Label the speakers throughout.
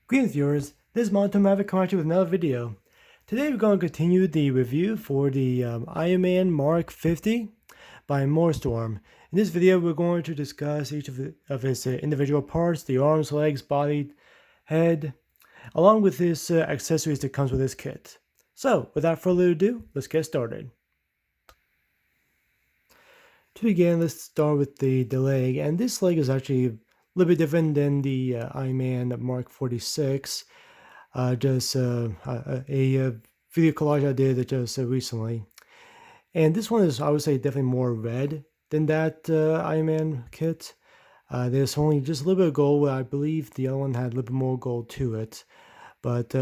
Speaker 1: Greetings viewers, this is Morstorm coming at you with another video. Today we're going to continue the review for the Ironman Mark 50 by Morstorm. In this video we're going to discuss each of its individual parts, the arms, legs, body, head, along with his accessories that comes with this kit. So without further ado, let's get started. To begin, let's start with the leg, and this leg is actually a little bit different than the Ironman Mark 46. Just a video collage I did just recently. And this one is, I would say, definitely more red than that Ironman kit. There's only just a little bit of gold. I believe the other one had a little bit more gold to it. But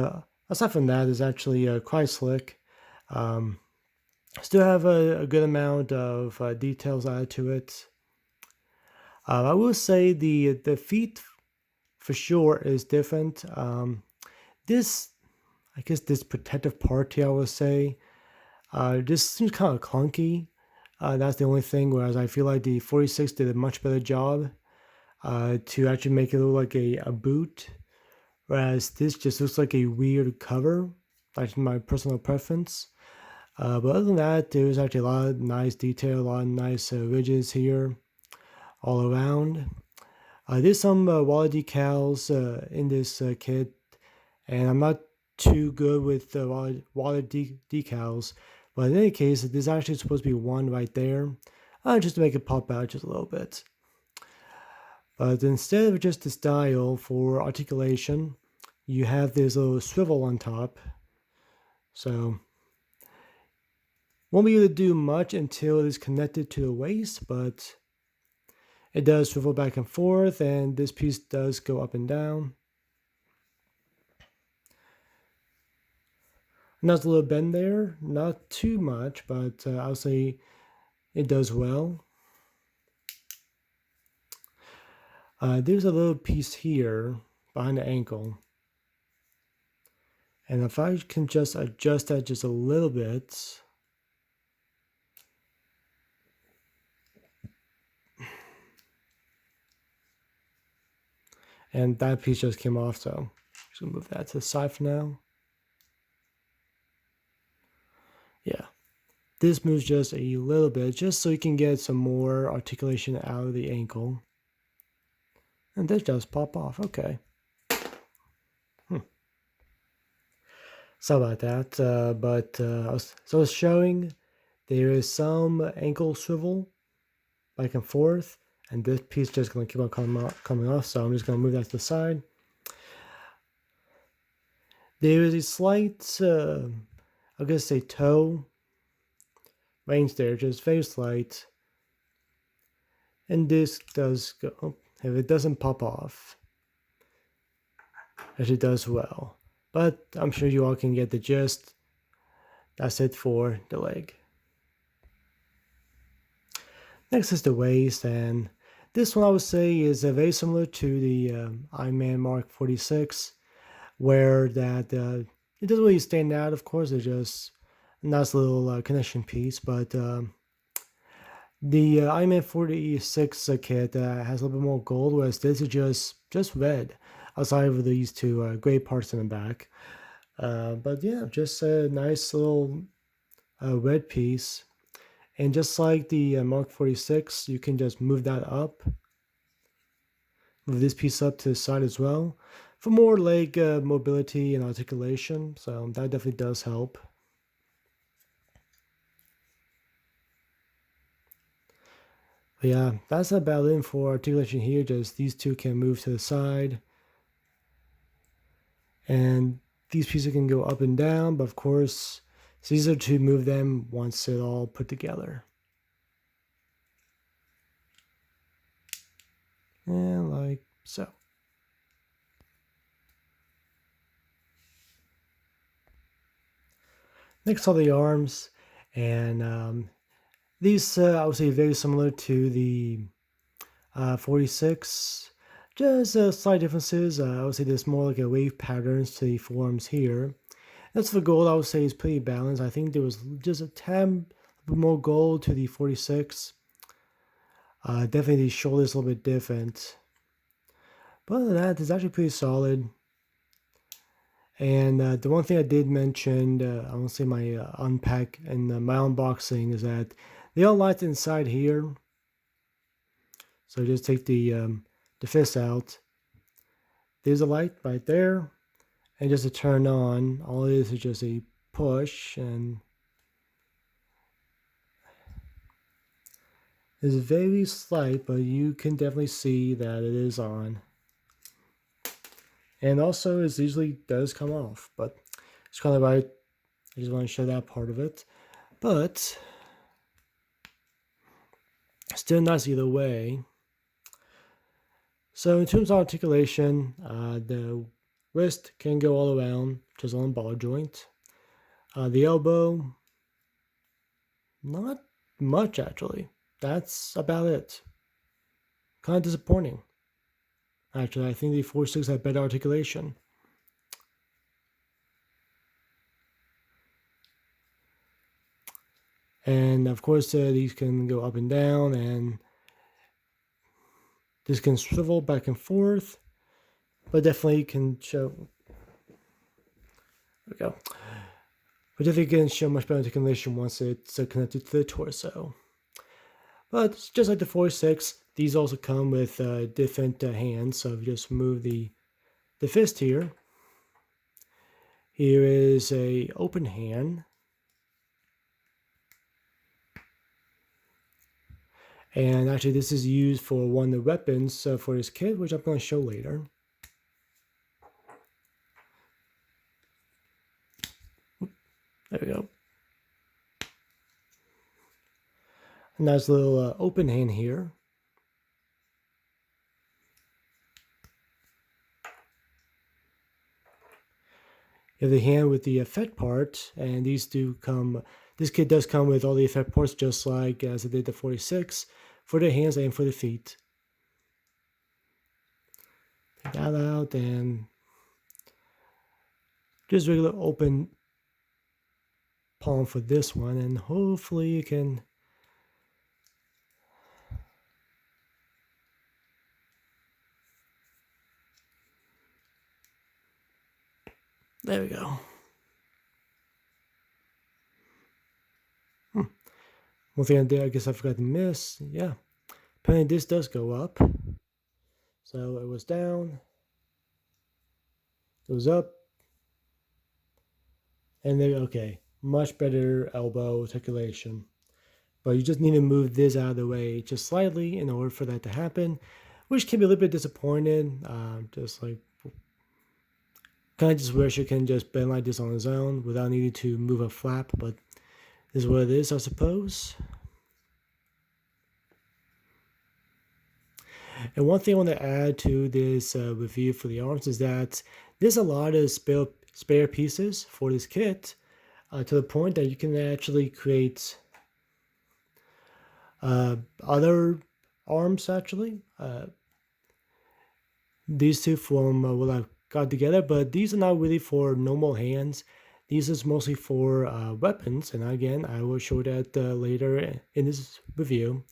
Speaker 1: aside from that, it's actually quite slick. Still have a good amount of details added to it. I will say the feet for sure is different. This protective part here, I would say, this seems kind of clunky. That's the only thing. Whereas I feel like the 46 did a much better job to actually make it look like a boot. Whereas this just looks like a weird cover. That's my personal preference. But other than that, there's actually a lot of nice detail, a lot of nice ridges here all around. There's some wallet decals in this kit, and I'm not too good with wallet decals, but in any case, there's actually supposed to be one right there, just to make it pop out just a little bit. But instead of just this dial for articulation, you have this little swivel on top. So won't be able to do much until it is connected to the waist, but it does swivel back and forth, and this piece does go up and down. Nice little bend there, not too much, but I'll say it does well. There's a little piece here behind the ankle, and if I can just adjust that just a little bit, and that piece just came off, so I'm just gonna move that to the side for now. Yeah, this moves just a little bit, just so you can get some more articulation out of the ankle. And this does pop off, okay. Sorry about that, but I was showing there is some ankle swivel back and forth, and this piece just going to keep on coming off, so I'm just going to move that to the side. There is a slight, I guess a toe range there, just very slight. And this does go, if it doesn't pop off, as it does well. But I'm sure you all can get the gist. That's it for the leg. Next is the waist, and this one I would say is very similar to the Ironman Mark 46, where that it doesn't really stand out. Of course, it's just a nice little connection piece, but the Ironman 46 kit has a little bit more gold, whereas this is just red, outside of these two gray parts in the back. But yeah, just a nice little red piece. And just like the Mark 46, you can just move that up. Move this piece up to the side as well for more leg mobility and articulation. So that definitely does help. But yeah, that's about it for articulation here. Just these two can move to the side. And these pieces can go up and down, but of course, it's easier to move them once it's all put together. And like so. Next are the arms, and these I would say very similar to the 46. Just slight differences. I would say there's more like a wave patterns to the forearms here. That's the gold I would say is pretty balanced. I think there was just a tad more gold to the 46. Definitely the shoulders a little bit different. But other than that, it's actually pretty solid. And the one thing I did mention, I want to say my unpack and my unboxing is that they all light inside here. So just take the fist out. There's a light right there, and just to turn on, all it is just a push, and it's very slight, but you can definitely see that it is on. And also, it usually does come off, but it's kind of right. I just want to show that part of it, but still nice either way. So in terms of articulation, the wrist can go all around, just on the ball joint. The elbow, not much actually. That's about it. Kind of disappointing. Actually, I think the 4.6 had better articulation. And of course, these can go up and down, and this can swivel back and forth, but definitely can show. There we go. But definitely can show much better articulation once it's connected to the torso. But just like the 4.6, these also come with different hands. So if you just move the fist here, here is a open hand. And actually, this is used for one of the weapons for this kit, which I'm going to show later. There we go. A nice little open hand here. You have the hand with the effect part, and these do come. This kit does come with all the effect parts, just like as it did the 46, for the hands and for the feet. Take that out, and just regular open palm for this one, and hopefully you can. There we go. One thing I did, I guess I forgot to miss. Yeah, apparently this does go up. So it was down, it was up, and then okay, much better elbow articulation. But you just need to move this out of the way just slightly in order for that to happen, which can be a little bit disappointed. Just like kind of just wish you can just bend like this on its own without needing to move a flap, but this is what it is, I suppose. And one thing I want to add to this review for the arms is that there's a lot of spare pieces for this kit to the point that you can actually create other arms actually. These two from what I've got together, but these are not really for normal hands. These is mostly for weapons, and again, I will show that later in this review,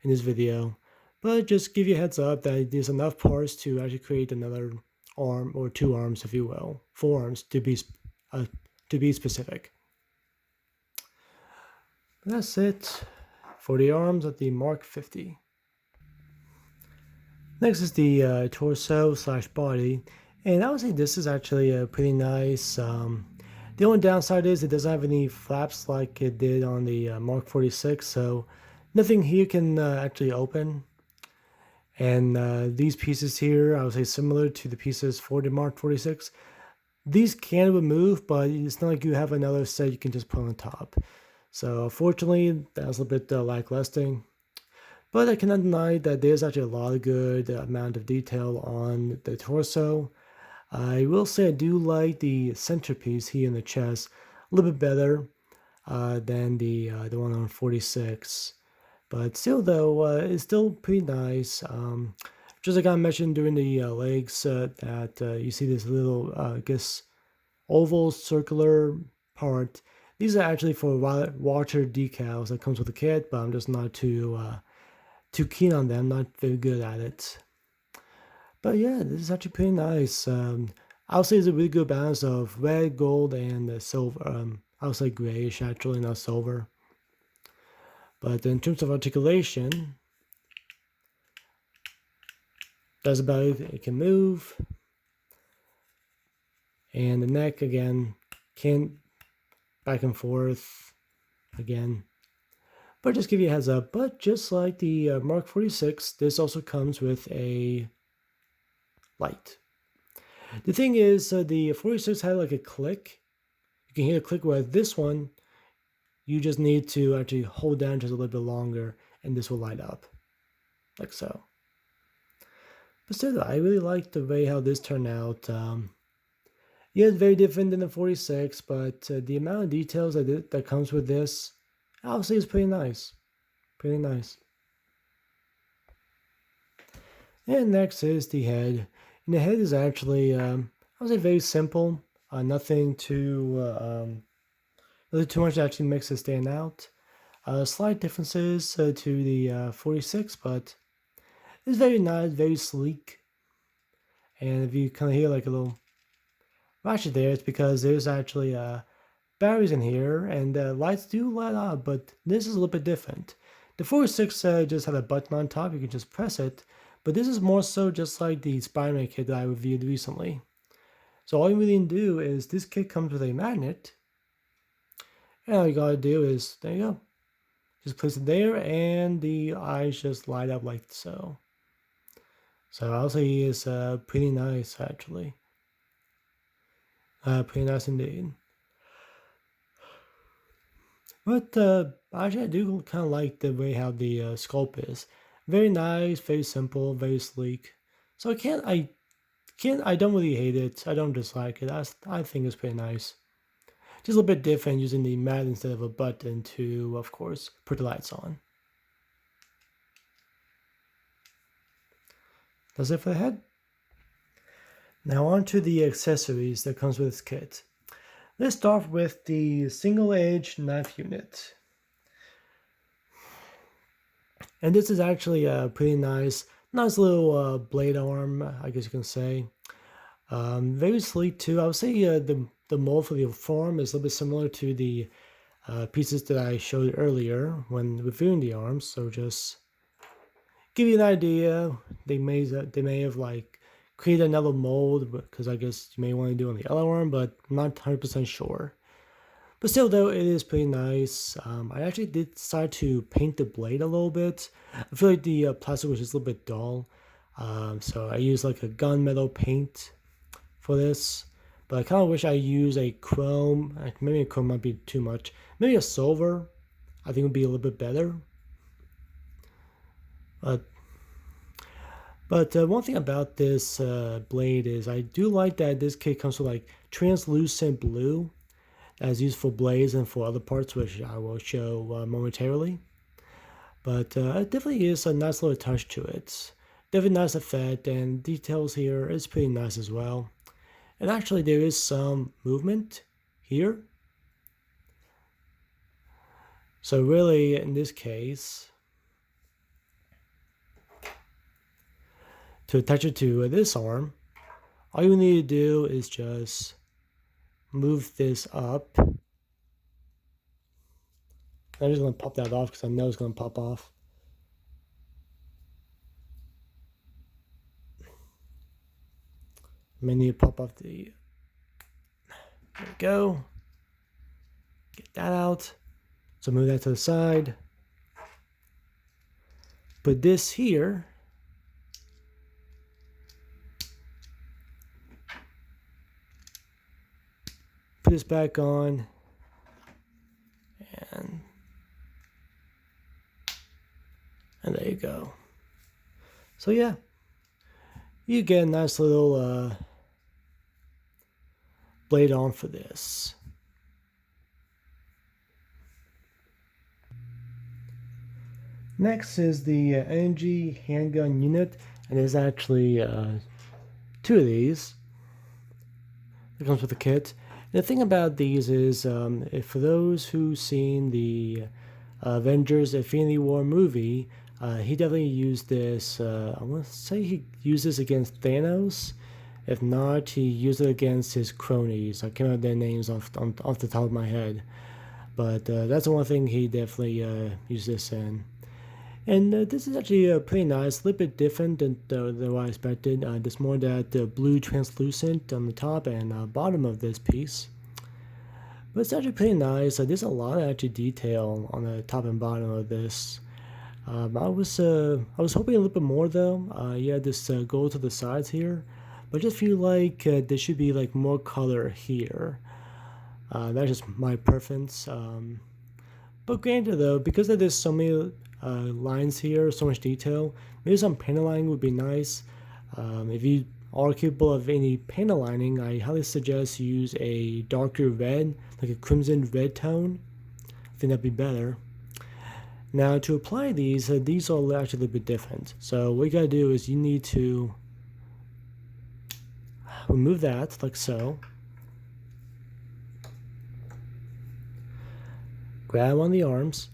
Speaker 1: in this video. But just give you a heads up that there's enough parts to actually create another arm, or two arms, if you will, 4 arms to be specific. But that's it for the arms of the Mark 50. Next is the torso / body, and I would say this is actually pretty nice. The only downside is it doesn't have any flaps like it did on the Mark 46, so nothing here can actually open. And these pieces here, I would say similar to the pieces for the Mark 46. These can remove, but it's not like you have another set you can just put on top. So unfortunately, that's a little bit lackluster. But I cannot deny that there's actually a lot of good amount of detail on the torso. I will say I do like the centerpiece here in the chest a little bit better than the one on 46. But still, though, it's still pretty nice. Just like I mentioned during the legs, that you see this little, I guess, oval circular part. These are actually for water decals that comes with the kit, but I'm just not too keen on them. Not very good at it. But yeah, this is actually pretty nice. I'll say it's a really good balance of red, gold, and silver. I'll say grayish actually, not silver. But in terms of articulation, that's about it. It can move. And the neck, again, can back and forth again. But just give you a heads up. But just like the Mark 46, this also comes with a light. The thing is, the 46 had like a click. You can hear the click, where this one, you just need to actually hold down just a little bit longer, and this will light up, like so. But still, I really like the way how this turned out. Yeah, it's very different than the 46, but the amount of details that comes with this, I'll say is pretty nice. Pretty nice. And next is the head. And the head is actually, I would say, very simple. Nothing too much that actually makes it stand out. Slight differences to the 46, but it's very nice, very sleek. And if you kind of hear like a little ratchet there, it's because there's actually batteries in here, and lights do light up, but this is a little bit different. The 46 just had a button on top, you can just press it, but this is more so just like the Spider-Man kit that I reviewed recently. So all you really need to do is, this kit comes with a magnet, and all you gotta do is, there you go. Just place it there, and the eyes just light up like so. So I'll say it's pretty nice, actually. Pretty nice indeed. But actually, I do kind of like the way how the sculpt is. Very nice, very simple, very sleek. So I don't really hate it. I don't dislike it. I think it's pretty nice. Just a little bit different using the mat instead of a button to, of course, put the lights on. That's it for the head. Now on to the accessories that comes with this kit. Let's start with the single edge knife unit. And this is actually a pretty nice little blade arm, I guess you can say. Very sleek too. I would say the mold for the form is a little bit similar to the pieces that I showed earlier when reviewing the arms. So just give you an idea, they may have like created another mold, because I guess you may want to do on the other arm, but I'm not 100% sure. But still, though, it is pretty nice. I actually did decide to paint the blade a little bit. I feel like the plastic was just a little bit dull, so I used like a gunmetal paint for this. But I kind of wish I used a chrome. Maybe a chrome might be too much. Maybe a silver, I think would be a little bit better. But one thing about this blade is I do like that this kit comes with like translucent blue as used for blades and for other parts, which I will show momentarily. But it definitely is a nice little touch to it. Definitely nice effect, and details here is pretty nice as well. And actually there is some movement here. So really in this case, to attach it to this arm, all you need to do is just move this up. I'm just going to pop that off because I know it's going to pop off. I may need to pop off the... There we go. Get that out. So move that to the side. Put this here. Put this back on. And there you go. So yeah, you get a nice little blade on for this. Next is the energy handgun unit, and there's actually two of these. It comes with the kit. And the thing about these is, for those who've seen the Avengers Infinity War movie, he definitely used this. I want to say he used this against Thanos, If not, he used it against his cronies. I can't remember their names off the top of my head. But that's the one thing he definitely used this in. And this is actually pretty nice, a little bit different than what I expected. There's more that blue translucent on the top and bottom of this piece. But it's actually pretty nice. There's a lot of actually detail on the top and bottom of this. I was hoping a little bit more though. Yeah, this gold to the sides here, but I just feel like there should be like more color here. That's just my preference. But granted though, because there's so many lines here, so much detail, maybe some panel lining would be nice. If you are capable of any panel lining, I highly suggest you use a darker red, like a crimson red tone. I think that'd be better. Now to apply these are actually a little bit different. So what you gotta do is you need to remove that, like so. Grab on the arms.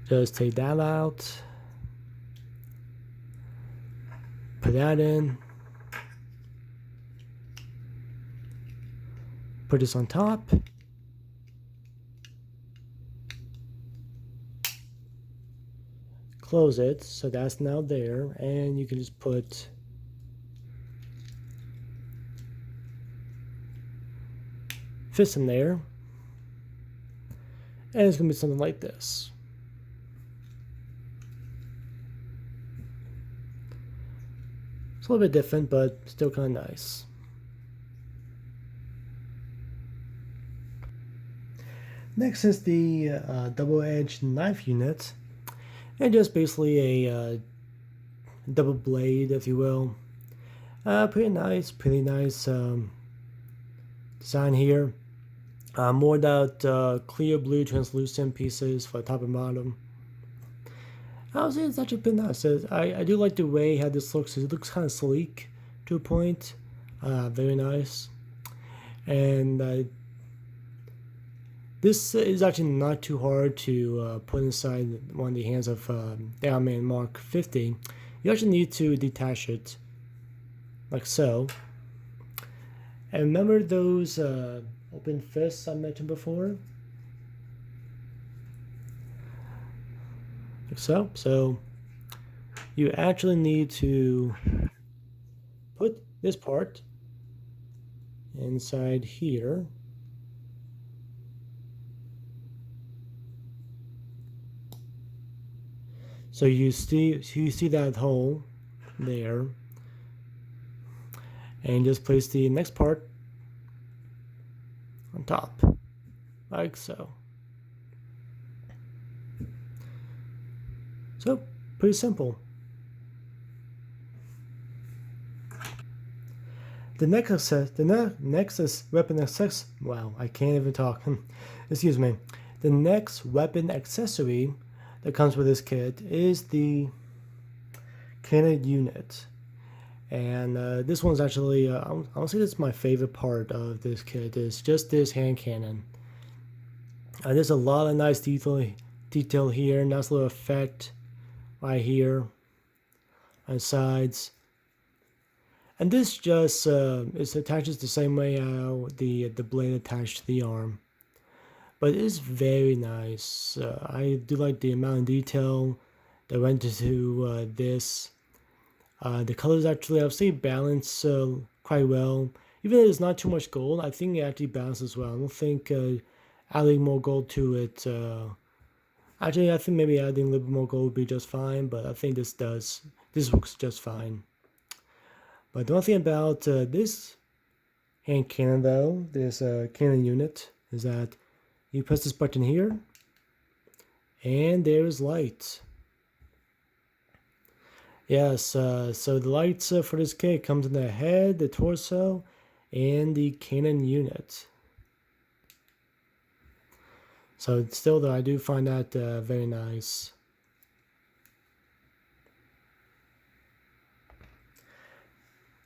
Speaker 1: Just take that out. Put that in. Put this on top. Close it, so that's now there, and you can just put fist in there, and it's gonna be something like this. It's a little bit different, but still kind of nice. Next is the double-edged knife unit, and just basically a double blade, if you will. Pretty nice design here. More that clear blue translucent pieces for top and bottom. I would say it's actually pretty nice. I do like the way how this looks. It looks kind of sleek to a point. Very nice. And this is actually not too hard to put inside one of the hands of the Ironman Mark 50. You actually need to detach it, like so. And remember those open fists I mentioned before? Like so. So you actually need to put this part inside here. So you see that hole there, and just place the next part on top, like so. So pretty simple. The next weapon accessory. Wow, I can't even talk. Excuse me. The next weapon accessory that comes with this kit is the cannon unit, and this one's actually I would say this is my favorite part of this kit. Is just this hand cannon. There's a lot of nice detail here. Nice little effect right here on sides, and this just it attaches the same way how the blade attached to the arm. But it's very nice. I do like the amount of detail that went into this. The colors actually, I would say, balance quite well. Even though there's not too much gold, I think it actually balances well. I don't think adding more gold to it. Actually, I think maybe adding a little bit more gold would be just fine. But I think this works just fine. But the one thing about this hand cannon, though, this cannon unit, is that you press this button here, and there is light. Yes, so the lights for this kit comes in the head, the torso, and the cannon unit. So still though, I do find that very nice.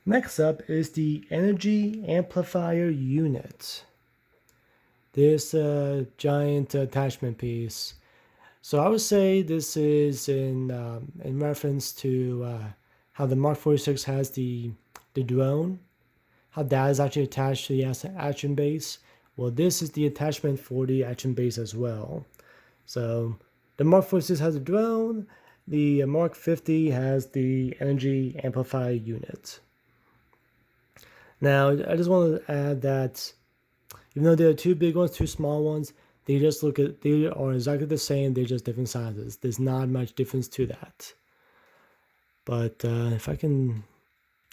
Speaker 1: Next up is the energy amplifier unit. This giant attachment piece. So I would say this is in reference to how the Mark 46 has the drone, how that is actually attached to the action base. Well, this is the attachment for the action base as well. So the Mark 46 has a drone, the Mark 50 has the energy amplifier unit. Now, I just want to add that even though there are two big ones, two small ones, they are exactly the same, they're just different sizes. There's not much difference to that. But if I can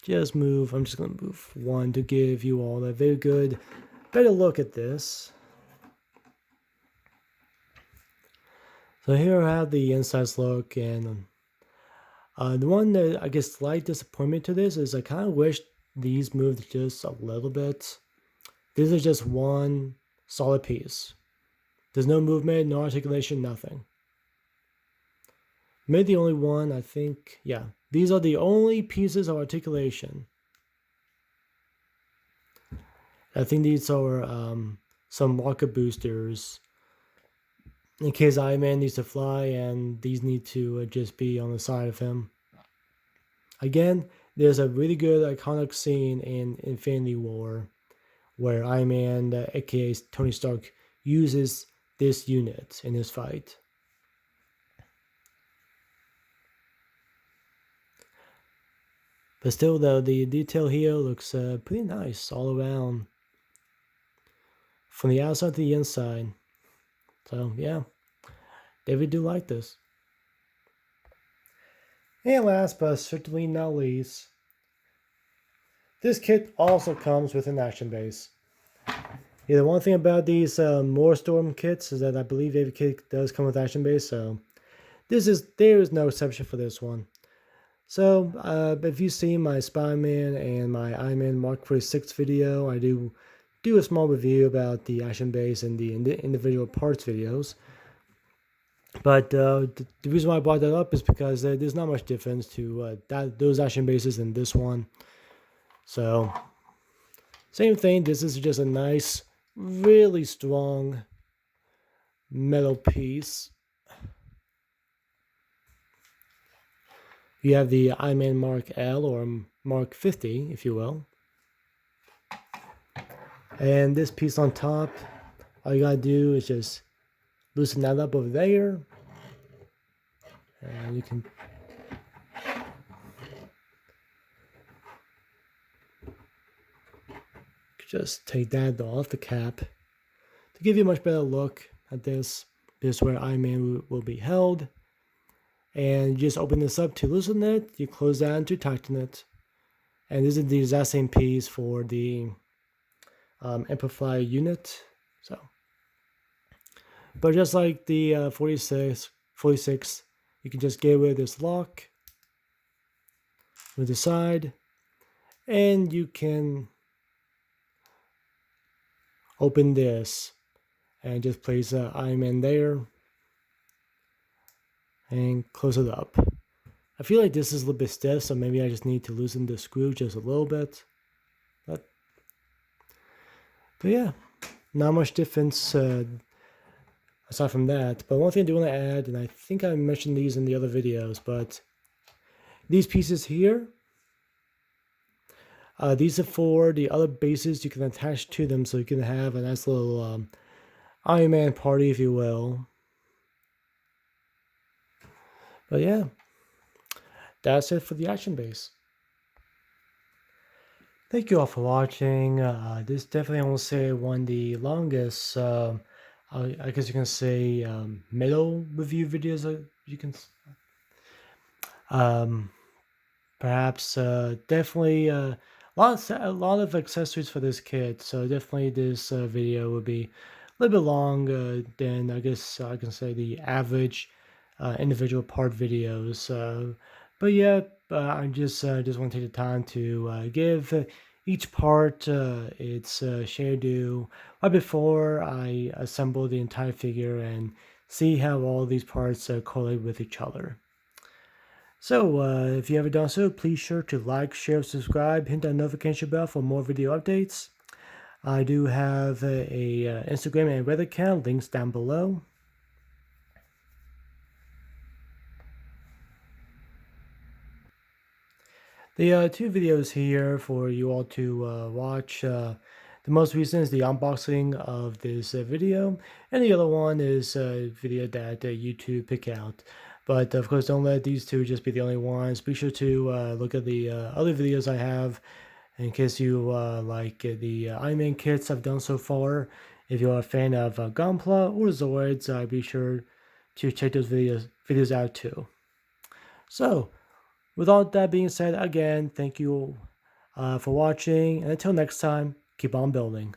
Speaker 1: just move, I'm just going to move one to give you all a very good, better look at this. So here I have the insides look, and the one that I guess slight disappointment to this is I kind of wish these moved just a little bit. This is just one solid piece. There's no movement, no articulation, nothing. Maybe the only one, I think, yeah. These are the only pieces of articulation. I think these are some rocket boosters in case Iron Man needs to fly, and these need to just be on the side of him. Again, there's a really good iconic scene in Infinity War where Iron Man, aka Tony Stark, uses this unit in his fight. But still, though, the detail here looks pretty nice all around, from the outside to the inside. So yeah, David do like this. And last but certainly not least, this kit also comes with an action base. Yeah, the one thing about these Morstorm kits is that I believe every kit does come with action base, so there is no exception for this one. So if you've seen my Spider-Man and my Ironman Mark 46 video, I do a small review about the action base and the individual parts videos. But the reason why I brought that up is because there's not much difference to those action bases and this one. So same thing, this is just a nice, really strong metal piece. You have the Ironman Mark L, or Mark 50, if you will. And this piece on top, all you gotta do is just loosen that up over there. And you can just take that off the cap to give you a much better look at this. This is where Iron Man will be held. And you just open this up to loosen it, you close that to tighten it. And this is the exact same piece for the amplifier unit. So, but just like the 46, you can just get rid of this lock with the side, and you can open this and just place Iron Man there and close it up. I feel like this is a little bit stiff, so maybe I just need to loosen the screw just a little bit. But yeah, not much difference aside from that. But one thing I do want to add, and I think I mentioned these in the other videos, but these pieces here, these are for the other bases you can attach to them, so you can have a nice little Iron Man party, if you will. But yeah, that's it for the action base. Thank you all for watching. This definitely, I will say, one of the longest, I guess you can say, metal review videos. You can, perhaps, definitely a lot of accessories for this kit. So definitely, this video will be a little bit long than, I guess I can say, the average individual part videos. But yeah, I just want to take the time to give each part its share due right before I assemble the entire figure and see how all these parts correlate with each other. So if you haven't done so, please sure to like, share, subscribe, hit that notification bell for more video updates. I do have a Instagram and Reddit account, links down below. The two videos here for you all to watch. The most recent is the unboxing of this video, and the other one is a video that YouTube pick out. But of course, don't let these two just be the only ones. Be sure to look at the other videos I have in case you like the Ironman kits I've done so far. If you're a fan of Gunpla or Zords, be sure to check those videos out too. So, with all that being said, again, thank you for watching, and until next time, keep on building.